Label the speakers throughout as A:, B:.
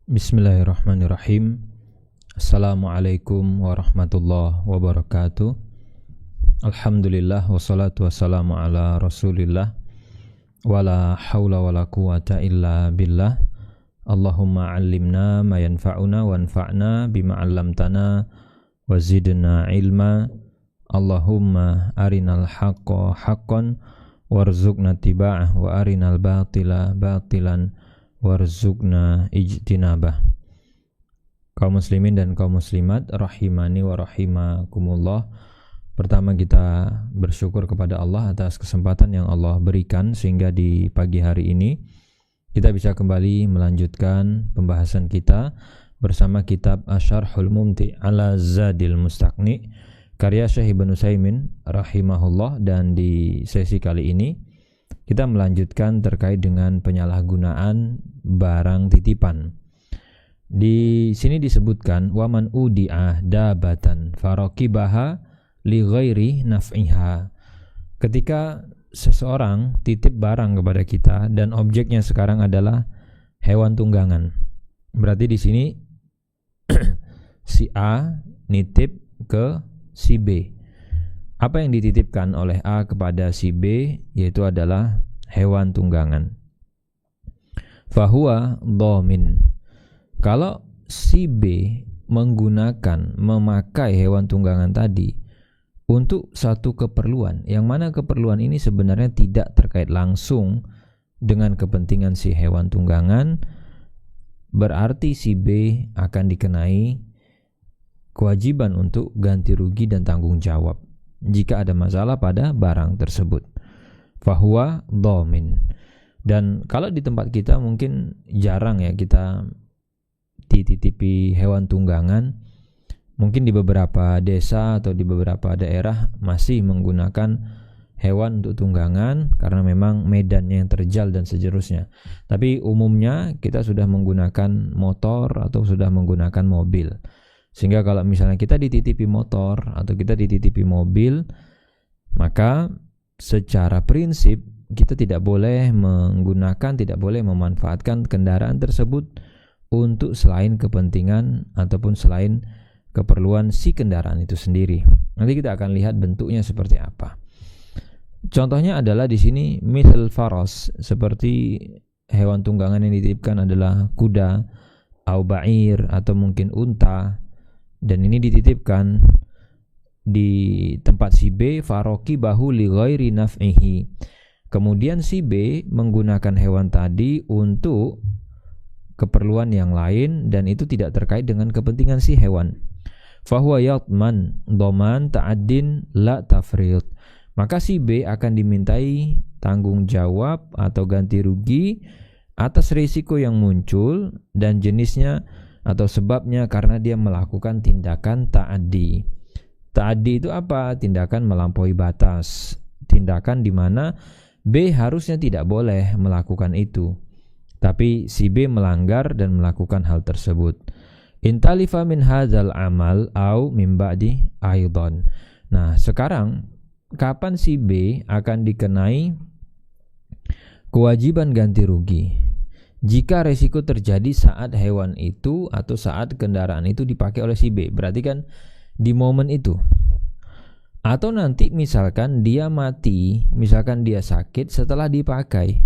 A: Bismillahirrahmanirrahim. Assalamualaikum warahmatullahi wabarakatuh. Alhamdulillah wassalatu wassalamu ala rasulillah. Wala hawla wala quwata illa billah. Allahumma allimna ma yanfa'una wanfa'na bima 'allamtana wazidna ilma. Allahumma arinal haqqa haqqan warzuqna tiba'ah wa arinal batila batilan warzuqna ijtinabah. Kaum muslimin dan kaum muslimat rahimani wa rahimakumullah. Pertama, kita bersyukur kepada Allah atas kesempatan yang Allah berikan sehingga di pagi hari ini kita bisa kembali melanjutkan pembahasan kita bersama kitab Asy-Syarhul Mumti' ala Zadil Mustaqni karya Syekh Ibnu Utsaimin rahimahullah. Dan di sesi kali ini kita melanjutkan terkait dengan penyalahgunaan barang titipan. Di sini disebutkan waman udi'ah dabatan faraqibaha li ghairi naf'iha. Ketika seseorang titip barang kepada kita dan objeknya sekarang adalah hewan tunggangan. Berarti di sini si A nitip ke si B. Apa yang dititipkan oleh A kepada si B yaitu adalah hewan tunggangan. Fahuwa dhamin. Kalau si B memakai hewan tunggangan tadi untuk satu keperluan, yang mana keperluan ini sebenarnya tidak terkait langsung dengan kepentingan si hewan tunggangan, berarti si B akan dikenai kewajiban untuk ganti rugi dan tanggung jawab jika ada masalah pada barang tersebut. Fahuwa dhamin. Dan kalau di tempat kita mungkin jarang ya kita dititipi hewan tunggangan. Mungkin di beberapa desa atau di beberapa daerah masih menggunakan hewan untuk tunggangan karena memang medannya yang terjal dan seterusnya. Tapi umumnya kita sudah menggunakan motor atau sudah menggunakan mobil. Sehingga kalau misalnya kita dititipi motor atau kita dititipi mobil, maka secara prinsip kita tidak boleh memanfaatkan kendaraan tersebut untuk selain kepentingan ataupun selain keperluan si kendaraan itu sendiri. Nanti kita akan lihat bentuknya seperti apa. Contohnya adalah di sini misal faras, seperti hewan tunggangan yang dititipkan adalah kuda, au ba'ir atau mungkin unta. Dan ini dititipkan di tempat si B, faraqibahu li ghairi naf'ihi. Kemudian si B menggunakan hewan tadi untuk keperluan yang lain dan itu tidak terkait dengan kepentingan si hewan. Fahuwa yatman dhaman ta'addin la tafrid. Maka si B akan dimintai tanggung jawab atau ganti rugi atas risiko yang muncul dan jenisnya atau sebabnya karena dia melakukan tindakan ta'addi. Ta'addi itu apa? Tindakan melampaui batas. Tindakan di mana B harusnya tidak boleh melakukan itu, tapi si B melanggar dan melakukan hal tersebut. Intalifa min hadzal amal au min ba'di aidan. Nah, sekarang kapan si B akan dikenai kewajiban ganti rugi? Jika resiko terjadi saat hewan itu atau saat kendaraan itu dipakai oleh si B, berarti kan di momen itu. Atau nanti misalkan dia mati, misalkan dia sakit setelah dipakai.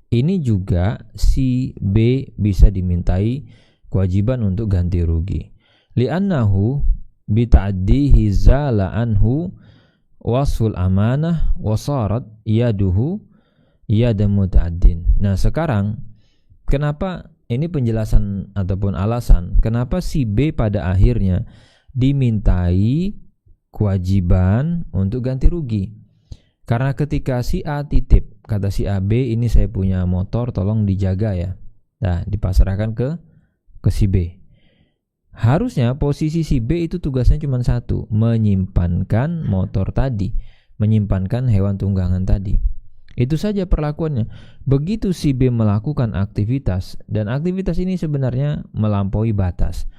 A: Ini juga si B bisa dimintai kewajiban untuk ganti rugi. Li'annahu bita'addihi zala anhu wasful amanah wasarat yaduhu yadam muta'addin. Nah, sekarang kenapa ini penjelasan ataupun alasan kenapa si B pada akhirnya dimintai kewajiban untuk ganti rugi. Karena ketika si A titip, kata si A, B, ini saya punya motor, tolong dijaga ya. Nah, dipasrahkan ke si B. Harusnya posisi si B itu tugasnya cuma satu, menyimpankan motor tadi, menyimpankan hewan tunggangan tadi. Itu saja perlakuannya. Begitu si B melakukan aktivitas, dan aktivitas ini sebenarnya melampaui batas.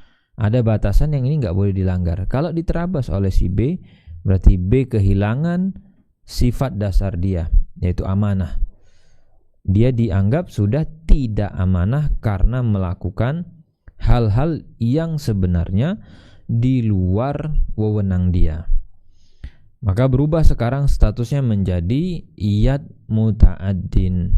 A: Ada batasan yang ini nggak boleh dilanggar. Kalau diterabas oleh si B, berarti B kehilangan sifat dasar dia, yaitu amanah. Dia dianggap sudah tidak amanah karena melakukan hal-hal yang sebenarnya di luar wewenang dia. Maka berubah sekarang statusnya menjadi iyad muta'addin.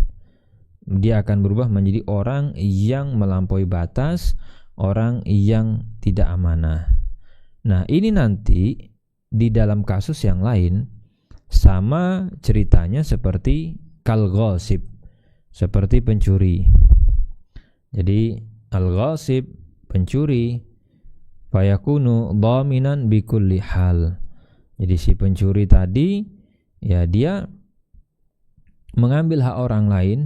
A: Dia akan berubah menjadi orang yang melampaui batas, orang yang tidak amanah. Nah, ini nanti di dalam kasus yang lain sama ceritanya seperti kal-ghasib, seperti pencuri. Jadi al-ghasib, pencuri, fayakunu dhaminan bikulli hal. Jadi si pencuri tadi ya dia mengambil hak orang lain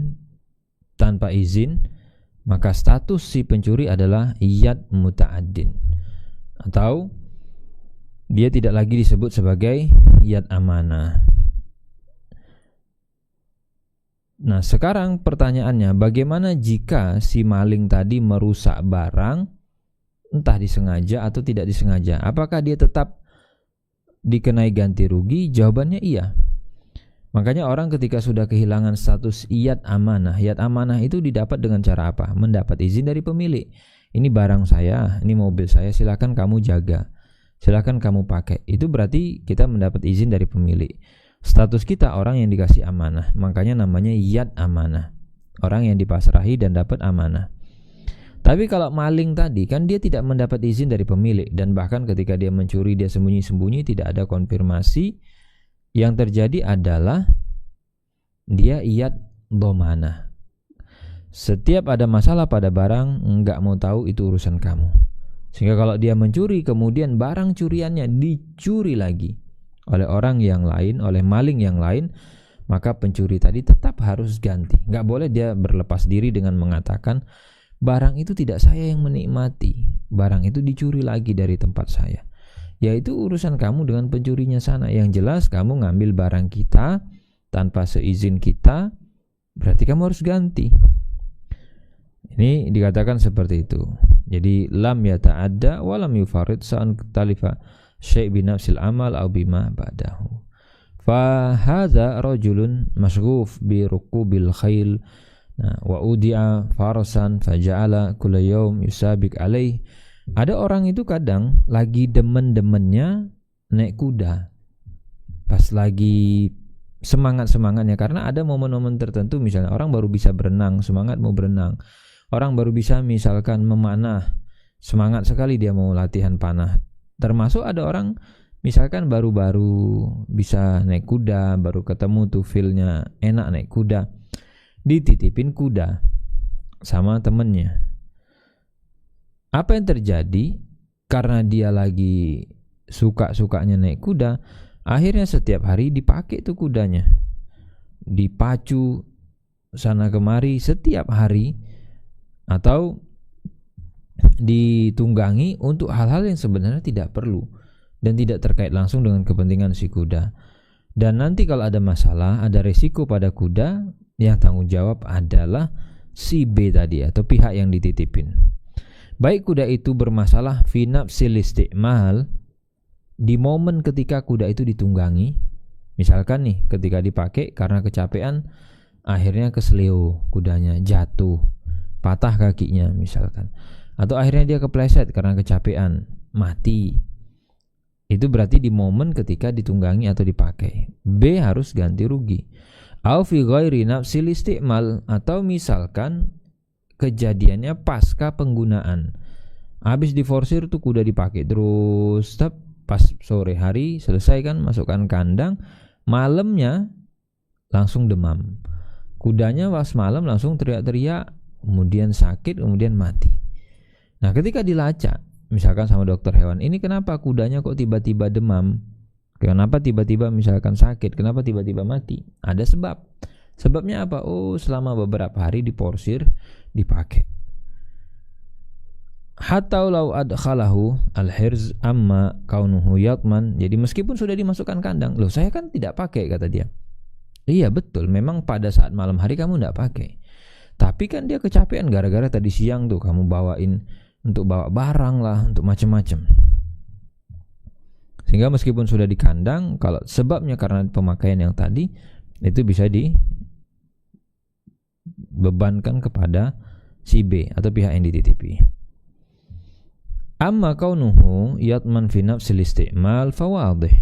A: tanpa izin, maka status si pencuri adalah iyad muta'addin, atau dia tidak lagi disebut sebagai iyad amanah. Nah, sekarang pertanyaannya, bagaimana jika si maling tadi merusak barang, entah disengaja atau tidak disengaja? Apakah dia tetap dikenai ganti rugi? Jawabannya iya. Makanya orang ketika sudah kehilangan status iyad amanah itu didapat dengan cara apa? Mendapat izin dari pemilik. Ini barang saya, ini mobil saya, silakan kamu jaga, silakan kamu pakai. Itu berarti kita mendapat izin dari pemilik. Status kita orang yang dikasih amanah, makanya namanya iyad amanah, orang yang dipasrahi dan dapat amanah. Tapi kalau maling tadi kan dia tidak mendapat izin dari pemilik, dan bahkan ketika dia mencuri dia sembunyi-sembunyi, tidak ada konfirmasi. Yang terjadi adalah dia iyad dhamanah. Setiap ada masalah pada barang, enggak mau tahu, itu urusan kamu. Sehingga kalau dia mencuri, kemudian barang curiannya dicuri lagi oleh orang yang lain, oleh maling yang lain, maka pencuri tadi tetap harus ganti. Enggak boleh dia berlepas diri dengan mengatakan, barang itu tidak saya yang menikmati, barang itu dicuri lagi dari tempat saya. Yaitu urusan kamu dengan pencurinya sana. Yang jelas kamu ngambil barang kita tanpa seizin kita, berarti kamu harus ganti. Ini dikatakan seperti itu. Jadi lam yata'adda wa lam yufarid sa'an talifa syai' binafsil amal au bima ba'dahu. Fa hadza rajulun masghuf bi rukubil khail, wa udi'a farasan faja'ala kulla yawm yusabik alaih. Ada orang itu kadang lagi demen-demennya naik kuda, pas lagi semangat-semangatnya, karena ada momen-momen tertentu, misalnya orang baru bisa berenang, semangat mau berenang. Orang baru bisa misalkan memanah, semangat sekali dia mau latihan panah. Termasuk ada orang misalkan baru-baru bisa naik kuda, baru ketemu tuh feel-nya enak naik kuda, dititipin kuda sama temennya. Apa yang terjadi? Karena dia lagi suka-sukanya naik kuda, akhirnya setiap hari dipakai tuh kudanya, dipacu sana kemari setiap hari, atau ditunggangi untuk hal-hal yang sebenarnya tidak perlu dan tidak terkait langsung dengan kepentingan si kuda. Dan nanti kalau ada masalah, ada resiko pada kuda, yang tanggung jawab adalah si B tadi atau pihak yang dititipin. Baik kuda itu bermasalah fi nafsil isti'mal, di momen ketika kuda itu ditunggangi, misalkan nih ketika dipakai karena kecapean, akhirnya kesleo kudanya, jatuh, patah kakinya misalkan, atau akhirnya dia kepleset karena kecapean, mati. Itu berarti di momen ketika ditunggangi atau dipakai. B harus ganti rugi. Au fi ghairi nafsil isti'mal, atau misalkan kejadiannya pasca penggunaan, habis diforsir tuh kuda dipakai terus, pas sore hari selesai kan, masukkan kandang, malamnya langsung demam, kudanya pas malam langsung teriak-teriak, kemudian sakit, kemudian mati. Nah, ketika dilacak misalkan sama dokter hewan, ini kenapa kudanya kok tiba-tiba demam, kenapa tiba-tiba misalkan sakit, kenapa tiba-tiba mati? Ada sebab. Sebabnya apa? Oh, selama beberapa hari diporsir, dipakai. Hatta law adkhalahu al-hirz amma kaunuhu yatman. Jadi meskipun sudah dimasukkan kandang, loh saya kan tidak pakai, kata dia. Iya betul, memang pada saat malam hari kamu tidak pakai, tapi kan dia kecapean gara-gara tadi siang tuh kamu bawain untuk bawa barang lah, untuk macam-macam. Sehingga meskipun sudah di kandang, kalau sebabnya karena pemakaian yang tadi, itu bisa dibebankan kepada si B atau pihak yang dititipi. Amma kaunuhu yatman fi nafsil isti'mal fawadih.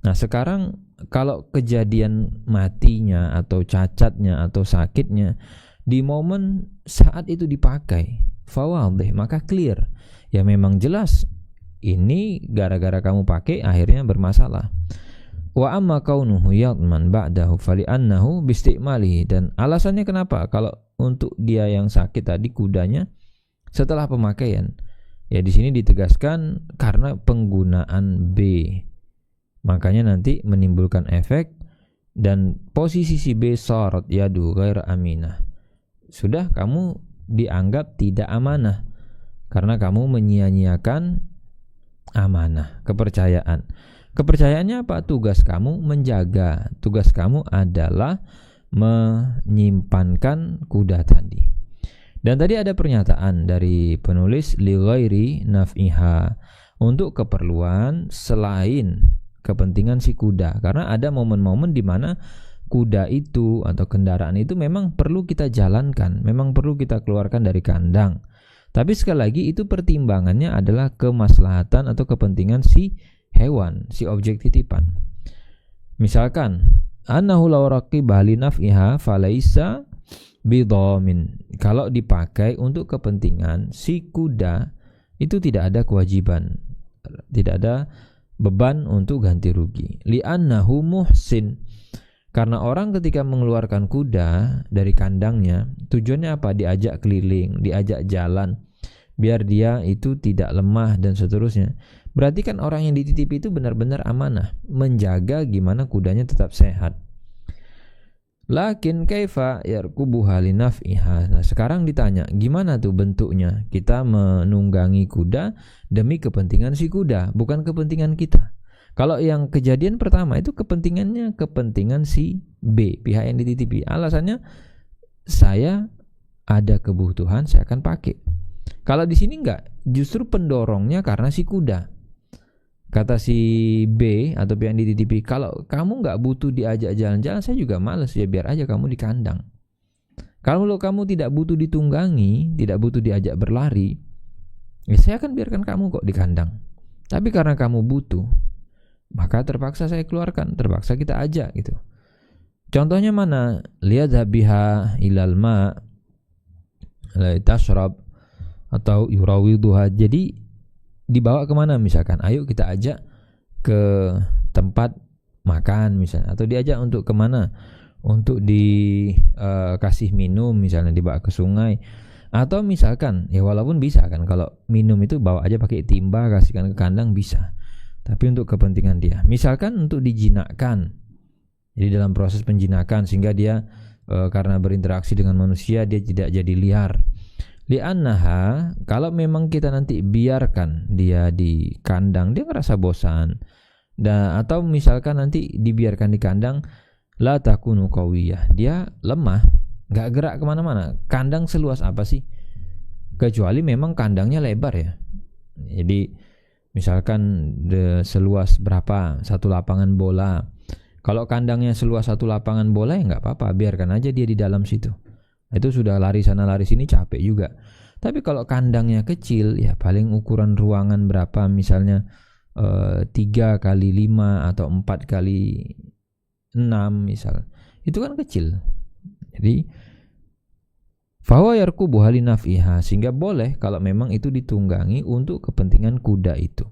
A: Nah, sekarang kalau kejadian matinya atau cacatnya atau sakitnya di momen saat itu dipakai, fawadih, maka clear. Ya memang jelas ini gara-gara kamu pakai akhirnya bermasalah. Wa amma kaunuhu yatman ba'dahu fali'annahu bisti'malihi. Dan alasannya kenapa? Kalau untuk dia yang sakit tadi kudanya setelah pemakaian, ya di sini ditegaskan karena penggunaan B, makanya nanti menimbulkan efek dan posisi si B sorot yadu ghair aminah. Sudah kamu dianggap tidak amanah karena kamu menyia-nyiakan amanah, kepercayaan. Kepercayaannya apa? Tugas kamu menjaga. Tugas kamu adalah menyimpankan kuda tadi. Dan tadi ada pernyataan dari penulis li ghairi naf'iha, untuk keperluan selain kepentingan si kuda. Karena ada momen-momen di mana kuda itu atau kendaraan itu memang perlu kita jalankan, memang perlu kita keluarkan dari kandang. Tapi sekali lagi itu pertimbangannya adalah kemaslahatan atau kepentingan si hewan, si objek titipan. Misalkan annahu law raqiba li naf'iha falaisa bidhamin. Kalau dipakai untuk kepentingan si kuda itu tidak ada kewajiban, tidak ada beban untuk ganti rugi. Li'annahu muhsin. Karena orang ketika mengeluarkan kuda dari kandangnya tujuannya apa? Diajak keliling, diajak jalan biar dia itu tidak lemah dan seterusnya. Berarti kan orang yang dititipi itu benar-benar amanah, menjaga gimana kudanya tetap sehat. Lakin kaifa yarkubuha li naf'iha. Nah, sekarang ditanya, gimana tuh bentuknya? Kita menunggangi kuda demi kepentingan si kuda, bukan kepentingan kita. Kalau yang kejadian pertama itu kepentingannya kepentingan si B, pihak yang dititipi. Alasannya saya ada kebutuhan, saya akan pakai. Kalau di sini enggak, justru pendorongnya karena si kuda. Kata si B atau pihak yang dititipi, kalau kamu nggak butuh diajak jalan-jalan, saya juga males, ya biar aja kamu di kandang. Kalau kamu tidak butuh ditunggangi, tidak butuh diajak berlari, ya saya akan biarkan kamu kok di kandang. Tapi karena kamu butuh, maka terpaksa saya keluarkan, terpaksa kita ajak gitu. Contohnya mana? Liyadhabiha ilal ma la tashrab atau yurawiduha. Jadi dibawa kemana misalkan, ayo kita ajak ke tempat makan misalnya, atau diajak untuk kemana, untuk dikasih minum misalnya, dibawa ke sungai, atau misalkan ya walaupun bisa kan kalau minum itu bawa aja pakai timba kasihkan ke kandang bisa, tapi untuk kepentingan dia misalkan untuk dijinakkan, jadi dalam proses penjinakan sehingga dia karena berinteraksi dengan manusia dia tidak jadi liar. Li'annaha, kalau memang kita nanti biarkan dia di kandang, dia ngerasa bosan. Atau misalkan nanti dibiarkan di kandang, la takunu qawiyah, dia lemah, gak gerak kemana-mana. Kandang seluas apa sih? Kecuali memang kandangnya lebar ya. Jadi misalkan seluas berapa, satu lapangan bola. Kalau kandangnya seluas satu lapangan bola ya gak apa-apa, biarkan aja dia di dalam situ. Itu sudah lari sana lari sini capek juga. Tapi kalau kandangnya kecil, ya paling ukuran ruangan berapa, misalnya 3 kali 5 atau 4 kali 6 misal, itu kan kecil. Jadi fahuwa yarkubuha li naf'iha, sehingga boleh kalau memang itu ditunggangi untuk kepentingan kuda itu.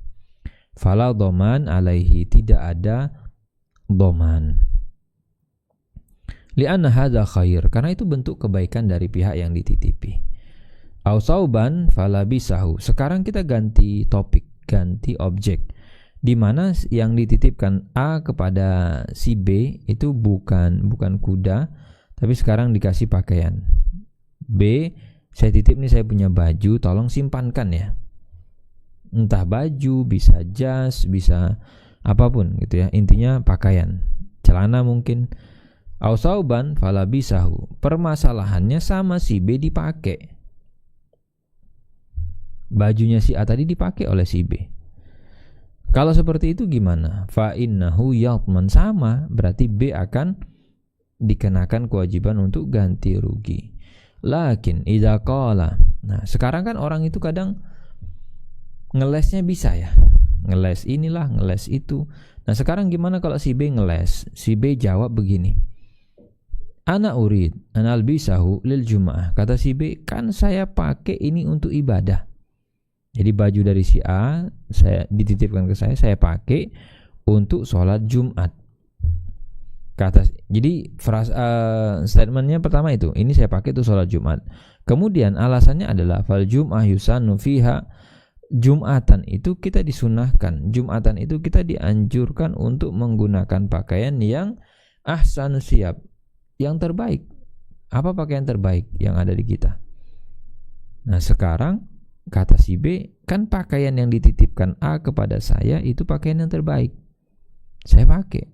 A: Fala dhaman alaihi, tidak ada dhaman. Li'anna hadza khair, karena itu bentuk kebaikan dari pihak yang dititipi. Au sauban falabisahu. Sekarang kita ganti topik, ganti objek. Di mana yang dititipkan A kepada si B itu bukan kuda, tapi sekarang dikasih pakaian. B, saya titip nih, saya punya baju, tolong simpankan ya. Entah baju, bisa jas, bisa apapun gitu ya. Intinya pakaian, celana mungkin. Ausauban falabisahu. Permasalahannya sama si B dipakai. Bajunya si A tadi dipakai oleh si B. Kalau seperti itu gimana? Fa innahu yatman, sama, berarti B akan dikenakan kewajiban untuk ganti rugi. Lakin idza qala. Nah, sekarang kan orang itu kadang ngelesnya bisa ya, ngeles inilah, ngeles itu. Nah sekarang gimana kalau si B ngeles? Si B jawab begini, ana urid an albisahu lil jum'ah. Kata si B, kan saya pakai ini untuk ibadah. Jadi baju dari si A saya dititipkan ke saya pakai untuk sholat Jumat. Jadi statementnya pertama itu, ini saya pakai untuk sholat Jumat. Kemudian alasannya adalah fal jum'ah yusannu fiha, Jumatan itu kita disunahkan, Jumatan itu kita dianjurkan untuk menggunakan pakaian yang ahsanu siyab, yang terbaik. Apa pakaian terbaik yang ada di kita? Nah sekarang kata si B, kan pakaian yang dititipkan A kepada saya itu pakaian yang terbaik, saya pakai.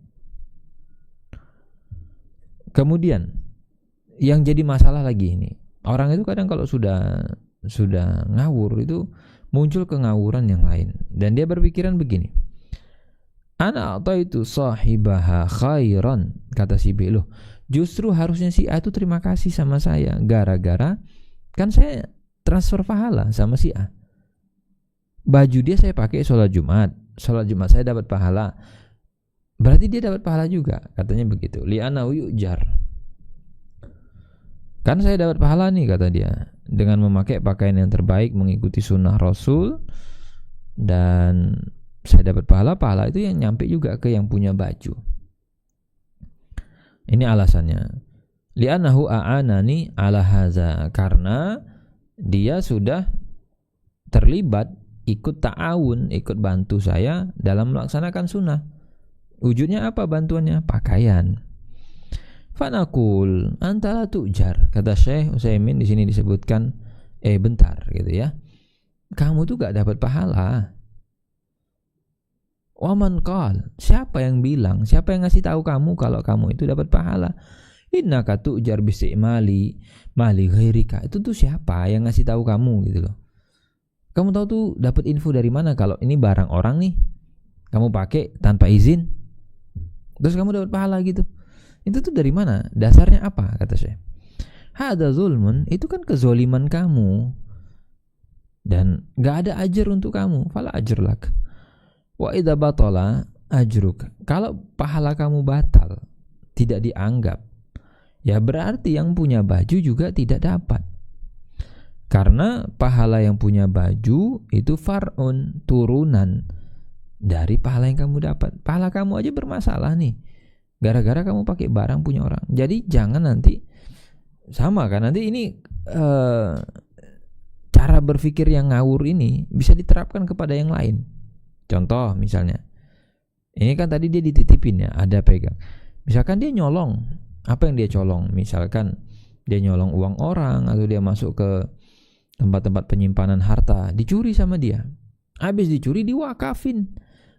A: Kemudian yang jadi masalah lagi ini, orang itu kadang kalau sudah ngawur itu muncul kengawuran yang lain, dan dia berpikiran begini, ana ataitu sahibaha khairan. Kata si B, loh justru harusnya si A itu terima kasih sama saya, gara-gara kan saya transfer pahala sama si A. Baju dia saya pakai sholat Jumat saya dapat pahala, berarti dia dapat pahala juga, katanya begitu. Li'ana yujar, kan saya dapat pahala nih, kata dia, dengan memakai pakaian yang terbaik, mengikuti sunnah Rasul, dan saya dapat pahala itu yang nyampe juga ke yang punya baju. Ini alasannya, li'anahu a'anani ala haza, karena dia sudah terlibat, ikut ta'awun, ikut bantu saya dalam melaksanakan sunnah. Wujudnya apa bantuannya? Pakaian. Fanakul anta tujar, kata Syekh Utsaimin di sini disebutkan, bentar gitu ya, kamu tuh gak dapat pahala. Waman qal, siapa yang bilang, siapa yang ngasih tahu kamu kalau kamu itu dapat pahala? Innaka tujar bisimali mali ghairika, itu tuh siapa yang ngasih tahu kamu gitu loh. Kamu tahu tuh dapat info dari mana kalau ini barang orang nih, kamu pakai tanpa izin, terus kamu dapat pahala gitu. Itu tuh dari mana? Dasarnya apa? Kata saya, hada zulmun, itu kan kezoliman kamu, dan gak ada ajar untuk kamu. Fala ajr lak. Wa idza batala ajruk, kalau pahala kamu batal, tidak dianggap, ya berarti yang punya baju juga tidak dapat. Karena pahala yang punya baju itu far'un, turunan dari pahala yang kamu dapat. Pahala kamu aja bermasalah nih, gara-gara kamu pakai barang punya orang. Jadi jangan nanti sama kan, nanti ini cara berpikir yang ngawur ini bisa diterapkan kepada yang lain. Contoh misalnya, ini kan tadi dia dititipin ya, ada pegang. Misalkan dia nyolong, apa yang dia colong? Misalkan dia nyolong uang orang, atau dia masuk ke tempat-tempat penyimpanan harta, dicuri sama dia. Habis dicuri diwakafin,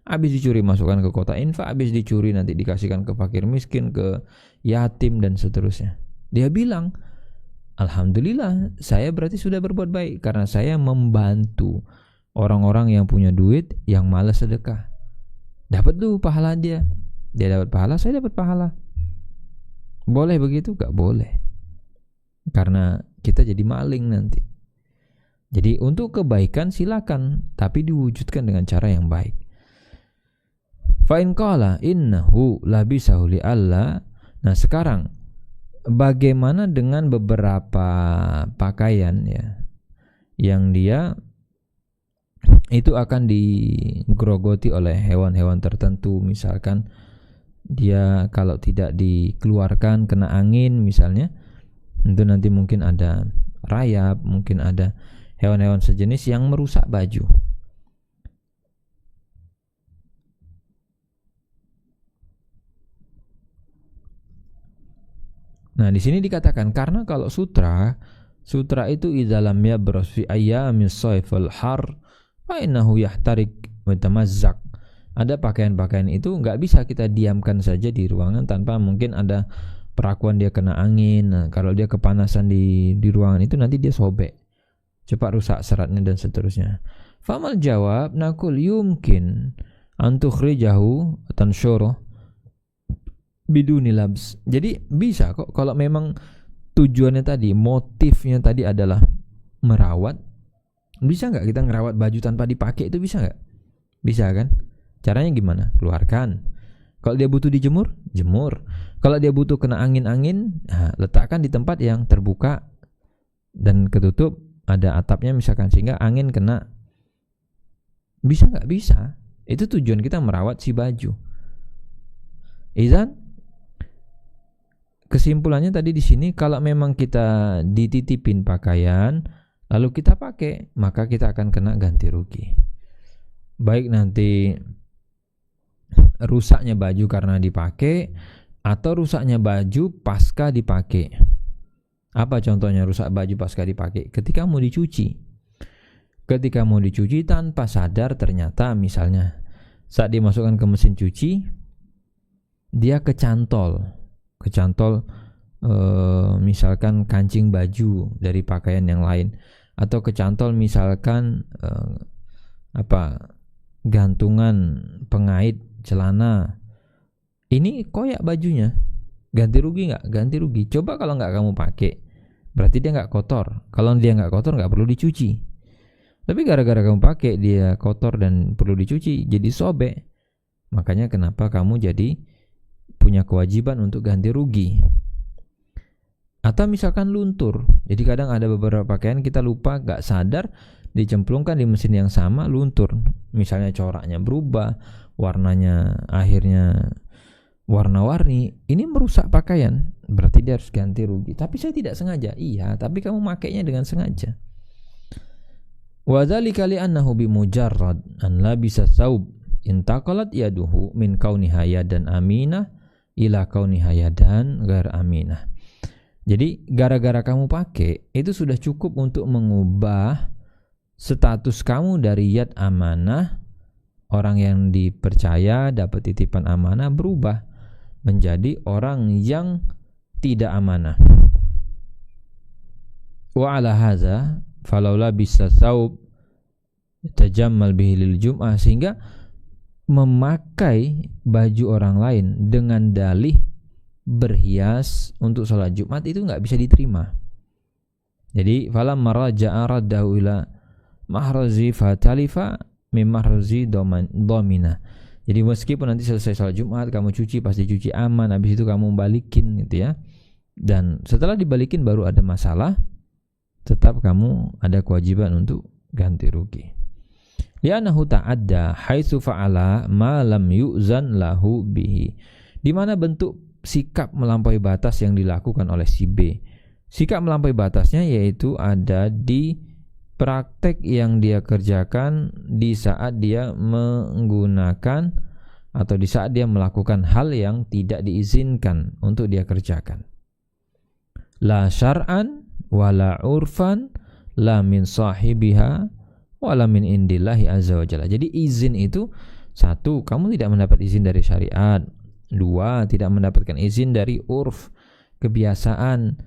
A: habis dicuri masukkan ke kota infak, habis dicuri nanti dikasihkan ke fakir miskin, ke yatim dan seterusnya. Dia bilang, alhamdulillah, saya berarti sudah berbuat baik karena saya membantu orang-orang yang punya duit, yang malas sedekah. Dapat tuh pahala dia. Dia dapat pahala, saya dapat pahala. Boleh begitu? Gak boleh. Karena kita jadi maling nanti. Jadi untuk kebaikan silakan, tapi diwujudkan dengan cara yang baik. Fa in qala innahu labisahu li alla. Nah sekarang bagaimana dengan beberapa pakaian ya, yang dia itu akan digerogoti oleh hewan-hewan tertentu. Misalkan dia kalau tidak dikeluarkan kena angin misalnya, itu nanti mungkin ada rayap, mungkin ada hewan-hewan sejenis yang merusak baju. Nah di sini dikatakan, karena kalau sutra itu idzalam yabras fi ayyamis sayfil har fa innahu yahtarik wa tamazzaq. Ada pakaian-pakaian itu nggak bisa kita diamkan saja di ruangan tanpa mungkin ada perakuan dia kena angin. Nah, kalau dia kepanasan di ruangan itu nanti dia sobek, cepat rusak seratnya dan seterusnya. Famal jawab nakul yumkin antukhrijahu tansyuruh biduni labs. Jadi bisa kok kalau memang tujuannya tadi, motifnya tadi adalah merawat, Bisa nggak kita ngerawat baju tanpa dipakai? Itu bisa nggak? Bisa kan? Caranya gimana? Keluarkan. Kalau dia butuh dijemur, jemur. Kalau dia butuh kena angin-angin, letakkan di tempat yang terbuka dan ketutup, ada atapnya misalkan, sehingga angin kena. Bisa nggak? Bisa. Itu tujuan kita merawat si baju. Izan, kesimpulannya tadi di sini, kalau memang kita dititipin pakaian lalu kita pakai, maka kita akan kena ganti rugi. Baik nanti rusaknya baju karena dipakai atau rusaknya baju pasca dipakai. Apa contohnya rusak baju pasca dipakai? Ketika mau dicuci tanpa sadar, ternyata misalnya saat dimasukkan ke mesin cuci dia kecantol misalkan kancing baju dari pakaian yang lain, atau kecantol misalkan gantungan pengait celana. Ini koyak bajunya, ganti rugi nggak? Ganti rugi. Coba kalau nggak kamu pakai, berarti dia nggak kotor. Kalau dia nggak kotor, nggak perlu dicuci. Tapi gara-gara kamu pakai, dia kotor dan perlu dicuci, jadi sobek. Makanya kenapa kamu jadi punya kewajiban untuk ganti rugi. Atau misalkan luntur. Jadi kadang ada beberapa pakaian kita lupa, nggak sadar, dicemplungkan di mesin yang sama, luntur. Misalnya coraknya berubah, warnanya akhirnya warna-warni. Ini merusak pakaian, berarti dia harus ganti rugi. Tapi saya tidak sengaja. Iya, tapi kamu makainya dengan sengaja. Wa dzalika li annahu bi mujarrad an labisa thawb intaqalat yaduhu min kauniha yadan aminah ila kauniha yadan ghair aminah. Jadi gara-gara kamu pakai, itu sudah cukup untuk mengubah status kamu dari yad amanah, orang yang dipercaya dapat titipan amanah, berubah menjadi orang yang tidak amanah. Wa ala hadza falaula bisa thawb tajammal bihi lil jum'ah, sehingga memakai baju orang lain dengan dalih berhias untuk sholat Jumat itu nggak bisa diterima. Jadi falamma raja'a raddahu ila mahrazi fatalifa min mahrazi domina. Jadi meskipun nanti selesai sholat Jumat kamu cuci, pasti cuci aman, habis itu kamu balikin gitu ya, dan setelah dibalikin baru ada masalah, tetap kamu ada kewajiban untuk ganti rugi. Li'annahu ta'adda haitsu fa'ala ma lam yu'zan lahu bihi. Di mana bentuk sikap melampaui batas yang dilakukan oleh si B. Sikap melampaui batasnya yaitu ada di praktek yang dia kerjakan di saat dia menggunakan atau di saat dia melakukan hal yang tidak diizinkan untuk dia kerjakan. La syar'an wala urfan la min sahibiha wala min indillahi azza wa jalla. Jadi izin itu, satu, kamu tidak mendapat izin dari syariat. Dua, tidak mendapatkan izin dari urf, kebiasaan.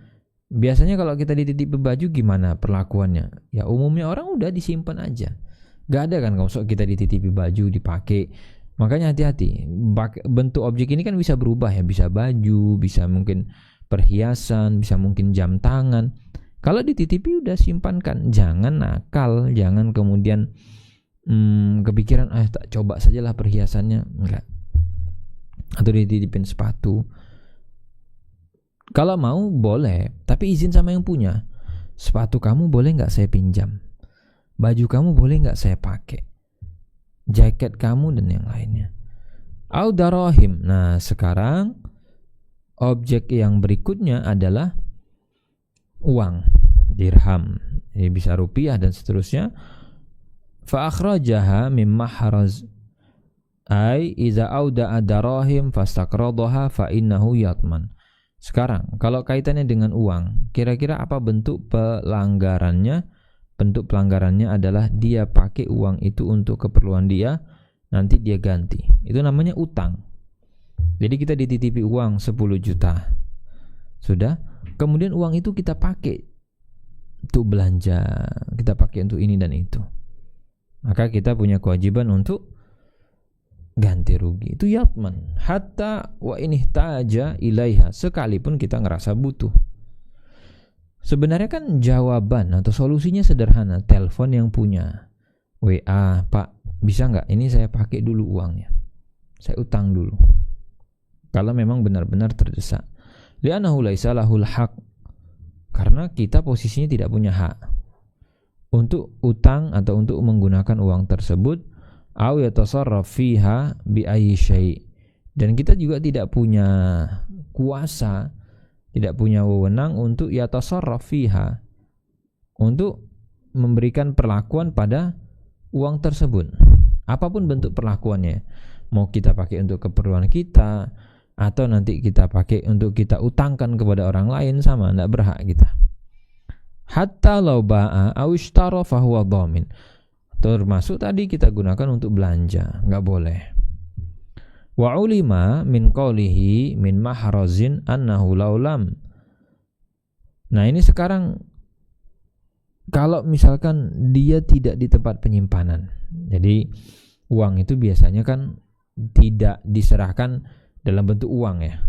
A: Biasanya kalau kita dititipi baju gimana perlakuannya? Ya umumnya orang udah disimpan aja. Gak ada kan kalau kita dititipi baju dipakai. Makanya hati-hati. Bentuk objek ini kan bisa berubah ya, bisa baju, bisa mungkin perhiasan, bisa mungkin jam tangan. Kalau dititipi udah simpankan, jangan nakal, jangan kemudian kepikiran tak coba sajalah perhiasannya, enggak. Atau dititipin sepatu. Kalau mau boleh, tapi izin sama yang punya. Sepatu kamu boleh nggak saya pinjam? Baju kamu boleh nggak saya pakai? Jaket kamu dan yang lainnya. Audarahim. Nah sekarang objek yang berikutnya adalah uang, dirham, ini bisa rupiah dan seterusnya. Fa akhrajaha min mahraz, ai idza auda'a darahim fastaqradaha fa innahu yatman. Sekarang kalau kaitannya dengan uang, kira-kira apa bentuk pelanggarannya? Bentuk pelanggarannya adalah dia pakai uang itu untuk keperluan dia, nanti dia ganti. Itu namanya utang. Jadi kita dititipi uang 10 juta. Sudah, kemudian uang itu kita pakai untuk belanja, kita pakai untuk ini dan itu. Maka kita punya kewajiban untuk ganti rugi. Itu yatman. Hatta wa in ihtaja ilaiha, sekalipun kita ngerasa butuh. Sebenarnya kan jawaban atau solusinya sederhana, telepon yang punya, WA, Pak, bisa nggak ini saya pakai dulu uangnya, saya utang dulu. Kalau memang benar-benar terdesak. Li'annahu laisa lahul haq, karena kita posisinya tidak punya hak untuk utang atau untuk menggunakan uang tersebut, aw yatasarraf fiha bi ayyi syai', dan kita juga tidak punya kuasa, tidak punya wewenang untuk yatasarraf fiha, untuk memberikan perlakuan pada uang tersebut, apapun bentuk perlakuannya, mau kita pakai untuk keperluan kita atau nanti kita pakai untuk kita utangkan kepada orang lain, sama, tidak berhak kita. Hatta law ba'a aw ishtara fa huwa dhamin, termasuk tadi kita gunakan untuk belanja, nggak boleh. Wa ulima min qawlihi min mahrazin annahu laulam. Nah ini sekarang kalau misalkan dia tidak di tempat penyimpanan, jadi uang itu biasanya kan tidak diserahkan dalam bentuk uang ya,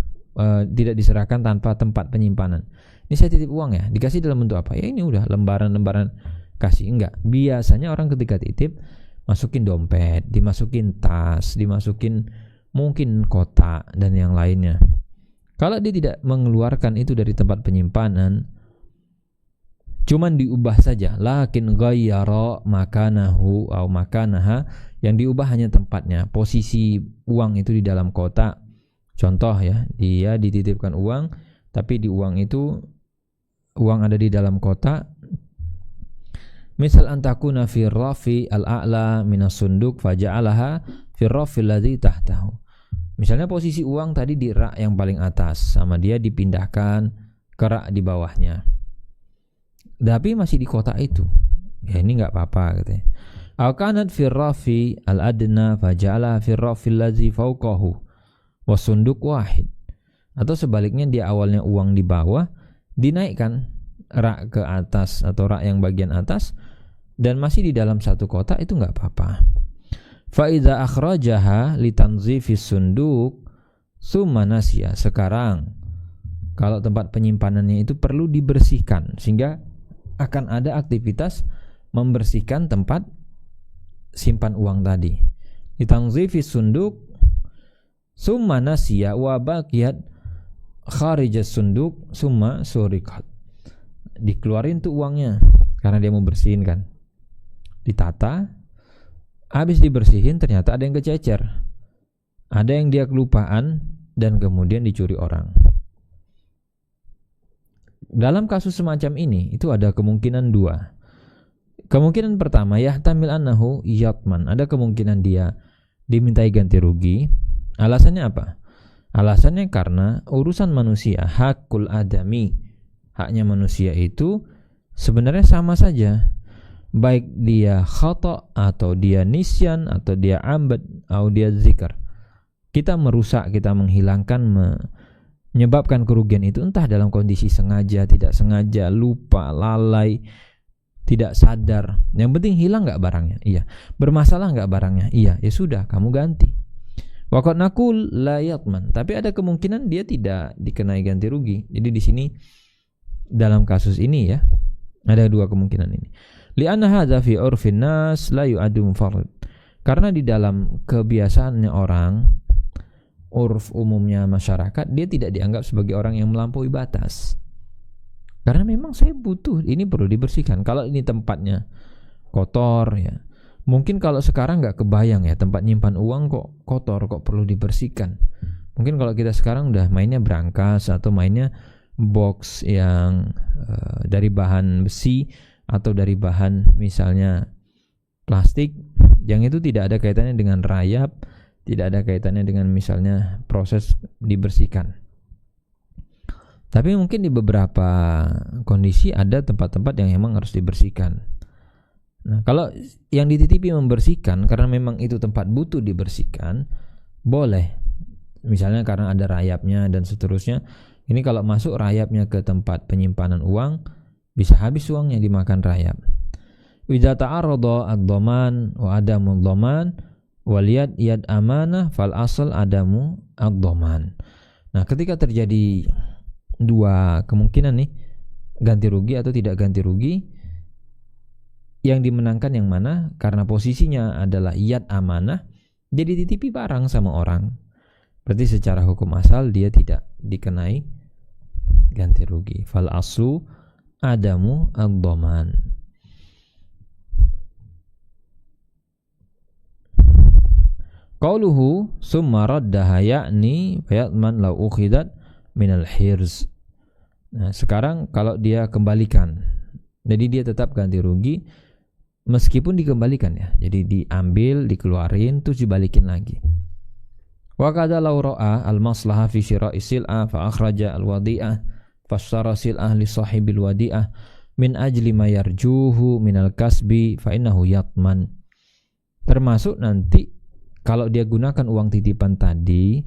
A: tidak diserahkan tanpa tempat penyimpanan. Ini saya titip uang ya, dikasih dalam bentuk apa? Ya ini udah lembaran-lembaran kasih. Enggak, biasanya orang ketika titip masukin dompet, dimasukin tas, dimasukin mungkin kotak dan yang lainnya. Kalau dia tidak mengeluarkan itu dari tempat penyimpanan, cuman diubah saja, lakin ghayyara makanahu atau makanaha, yang diubah hanya tempatnya, posisi uang itu di dalam kotak. Contoh ya, dia dititipkan uang, tapi di uang itu uang ada di dalam kotak. Misal antakuna fi rafi al-a'la minas sunduk faja'alaha fi rafi alladhi tahtahu. Misalnya posisi uang tadi di rak yang paling atas, sama dia dipindahkan ke rak di bawahnya, tapi masih di kotak itu. Ya ini enggak apa-apa katanya. Aw kanat fi rafi al-adna faja'alaha fi rafi alladhi fawqahu was sunduk wahid. Atau sebaliknya, dia awalnya uang di bawah, dinaikkan rak ke atas atau rak yang bagian atas, dan masih di dalam satu kotak, itu enggak apa-apa. Fa idza akhrajaha litanzifis sunduk summa nasiya. Sekarang kalau tempat penyimpanannya itu perlu dibersihkan, sehingga akan ada aktivitas membersihkan tempat simpan uang tadi. Litanzifis sunduk summa nasiya wa baqiyat kharijas sunduk summa suriqat. Dikeluarin tuh uangnya karena dia mau bersihin kan, ditata, habis dibersihin ternyata ada yang kececer, ada yang dia kelupaan, dan kemudian dicuri orang. Dalam kasus semacam ini itu ada kemungkinan dua. Kemungkinan pertama, yahtamil annahu yatman, ada kemungkinan dia dimintai ganti rugi. Alasannya apa? Alasannya karena urusan manusia, hakul adami, haknya manusia itu sebenarnya sama saja, baik dia khata atau dia nisyan atau dia ambat atau dia zikr. Kita merusak, kita menghilangkan, menyebabkan kerugian itu entah dalam kondisi sengaja, tidak sengaja, lupa, lalai, tidak sadar. Yang penting hilang nggak barangnya? Iya. Bermasalah nggak barangnya? Iya. Ya sudah, kamu ganti. Waqad naqul la yatman, tapi ada kemungkinan dia tidak dikenai ganti rugi. Jadi di sini dalam kasus ini ya ada dua kemungkinan ini. Li'anna hadza fi urfin nas la yu'addu mufarrid. Karena di dalam kebiasaannya orang, urf umumnya masyarakat, dia tidak dianggap sebagai orang yang melampaui batas. Karena memang saya butuh, ini perlu dibersihkan. Kalau ini tempatnya kotor ya, mungkin kalau sekarang nggak kebayang ya, tempat nyimpan uang kok kotor, kok perlu dibersihkan. Mungkin kalau kita sekarang udah mainnya brankas atau mainnya box yang dari bahan besi atau dari bahan misalnya plastik, yang itu tidak ada kaitannya dengan rayap, tidak ada kaitannya dengan misalnya proses dibersihkan. Tapi mungkin di beberapa kondisi ada tempat-tempat yang memang harus dibersihkan. Nah, kalau yang dititipi membersihkan karena memang itu tempat butuh dibersihkan, boleh. Misalnya karena ada rayapnya dan seterusnya. Ini kalau masuk rayapnya ke tempat penyimpanan uang, bisa habis uangnya dimakan rayap. Idza ta'arrada ad-dhaman wa adamu ad-dhaman wal yad amanah fal asal adamu ad-dhaman. Nah, ketika terjadi dua kemungkinan nih, ganti rugi atau tidak ganti rugi. Yang dimenangkan yang mana? Karena posisinya adalah yad amanah, dia dititipi barang sama orang. Berarti secara hukum asal dia tidak dikenai ganti rugi. Fal aslu adamu ad-dhaman. Qauluhu summa raddaha ya'ni fayatman law ukhidat minal hirz. Nah, sekarang kalau dia kembalikan, jadi dia tetap ganti rugi meskipun dikembalikan ya. Jadi diambil, dikeluarin, terus dibalikin lagi. Wa qad law ra'a al-maslaha fi syira'i sil'ah fa akhraja al-wadi'ah fashtara sil'ah li sahibil wadi'ah min ajli ma yarjuhu minal kasbi fa innahu yatman. Termasuk nanti kalau dia gunakan uang titipan tadi